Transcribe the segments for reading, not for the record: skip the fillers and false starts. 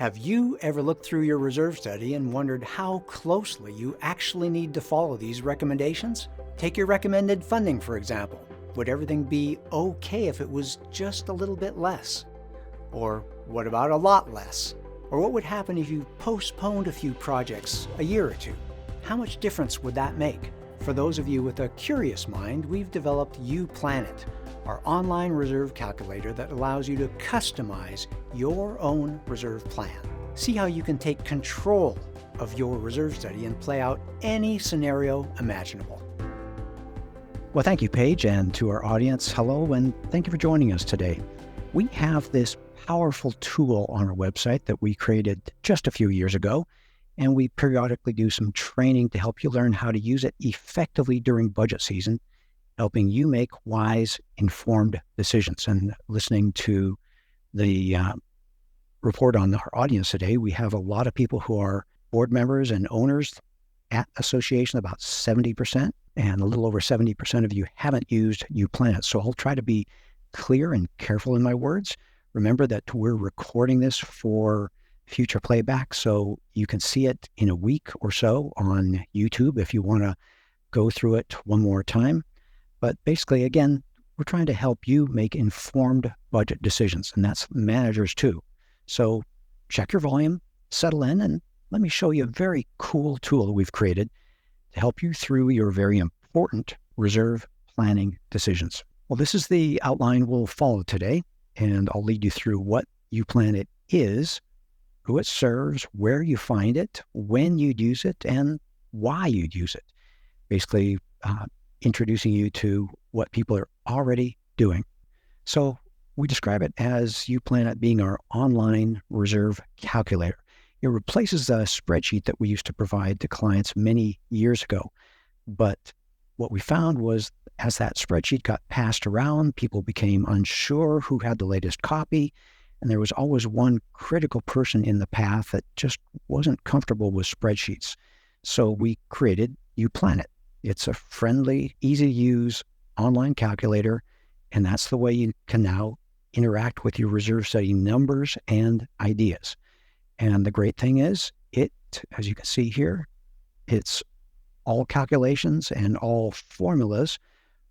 Have you ever looked through your reserve study and wondered how closely you actually need to follow these recommendations? Take your recommended funding, for example. Would everything be okay if it was just a little bit less? Or what about a lot less? Or what would happen if you postponed a few projects a year or two? How much difference would that make? For those of you with a curious mind, we've developed uPlanIt, our online reserve calculator that allows you to customize your own reserve plan. See how you can take control of your reserve study and play out any scenario imaginable. Well, thank you, Paige, and to our audience, hello, and thank you for joining us today. We have this powerful tool on our website that we created just a few years ago, and we periodically do some training to help you learn how to use it effectively during budget season, helping you make wise, informed decisions. And listening to the report on our audience today, we have a lot of people who are board members and owners at association, about 70%, and a little over 70% of you haven't used uPlanIt. So I'll try to be clear and careful in my words. Remember that we're recording this for future playback, so you can see it in a week or so on YouTube if you want to go through it one more time. But basically, again, we're trying to help you make informed budget decisions, and that's managers too. So check your volume, settle in, and let me show you a very cool tool we've created to help you through your very important reserve planning decisions. Well, this is the outline we'll follow today, and I'll lead you through what uPlanIt is, who it serves, where you find it, when you'd use it, and why you'd use it. Basically, introducing you to what people are already doing. So we describe it as uPlanIt being our online reserve calculator. It replaces a spreadsheet that we used to provide to clients many years ago. But what we found was as that spreadsheet got passed around, people became unsure who had the latest copy, and there was always one critical person in the path that just wasn't comfortable with spreadsheets. So we created uPlanIt. It's a friendly, easy-to-use online calculator, and that's the way you can now interact with your reserve study numbers and ideas. And the great thing is, it, as you can see here, it's all calculations and all formulas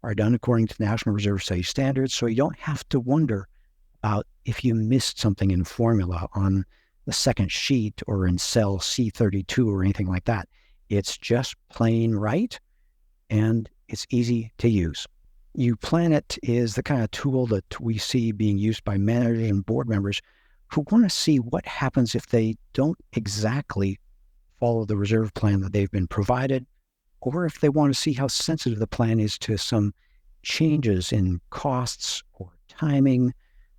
are done according to National Reserve Study standards, so you don't have to wonder about if you missed something in formula on the second sheet or in cell C32 or anything like that. It's just plain right, and it's easy to use. uPlanIt is the kind of tool that we see being used by managers and board members who want to see what happens if they don't exactly follow the reserve plan that they've been provided, or if they want to see how sensitive the plan is to some changes in costs or timing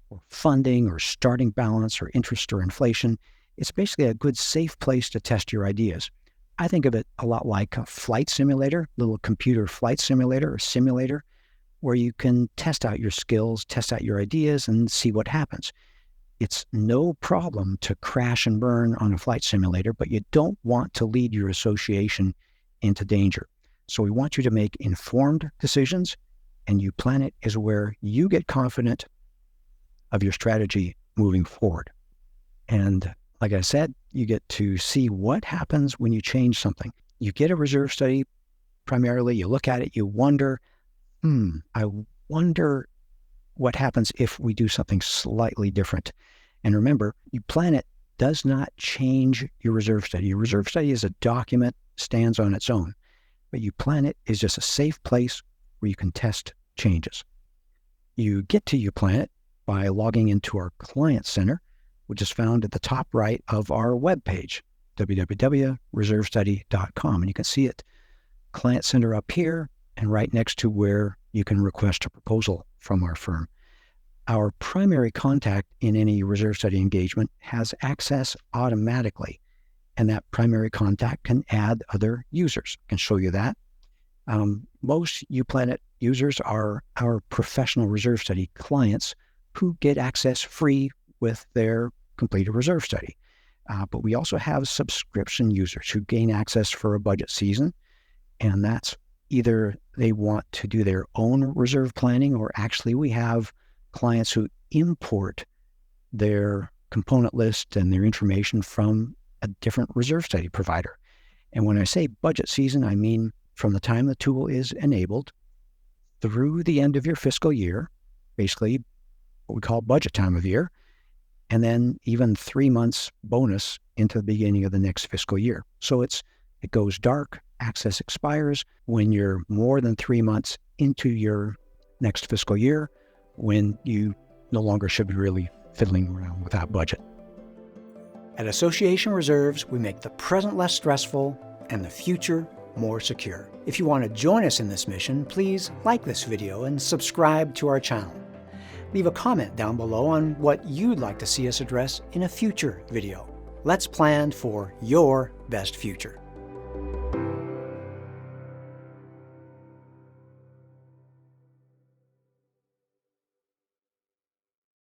or funding or starting balance or interest or inflation. It's basically a good, safe place to test your ideas. I think of it a lot like a flight simulator, little computer flight simulator or simulator, where you can test out your skills, test out your ideas, and see what happens. It's no problem to crash and burn on a flight simulator, but you don't want to lead your association into danger. So we want you to make informed decisions, and uPlanIt is where you get confident of your strategy moving forward. And like I said, you get to see what happens when you change something. You get a reserve study, primarily, you look at it, you wonder, I wonder what happens if we do something slightly different. And remember, uPlanIt does not change your reserve study. Your reserve study is a document, stands on its own. But uPlanIt is just a safe place where you can test changes. You get to uPlanIt by logging into our Client Center, which is found at the top right of our webpage, www.reservestudy.com. And you can see it, Client Center up here, and right next to where you can request a proposal from our firm. Our primary contact in any reserve study engagement has access automatically, and that primary contact can add other users. I can show you that. Most uPlanIt users are our professional reserve study clients who get access free with their completed reserve study. But we also have subscription users who gain access for a budget season, and that's either they want to do their own reserve planning, or actually we have clients who import their component list and their information from a different reserve study provider. And when I say budget season, I mean from the time the tool is enabled through the end of your fiscal year, basically what we call budget time of year, and then even 3 months bonus into the beginning of the next fiscal year. So it goes dark, access expires when you're more than 3 months into your next fiscal year, when you no longer should be really fiddling around with that budget. At Association Reserves, we make the present less stressful and the future more secure. If you want to join us in this mission, please like this video and subscribe to our channel. Leave a comment down below on what you'd like to see us address in a future video. Let's plan for your best future.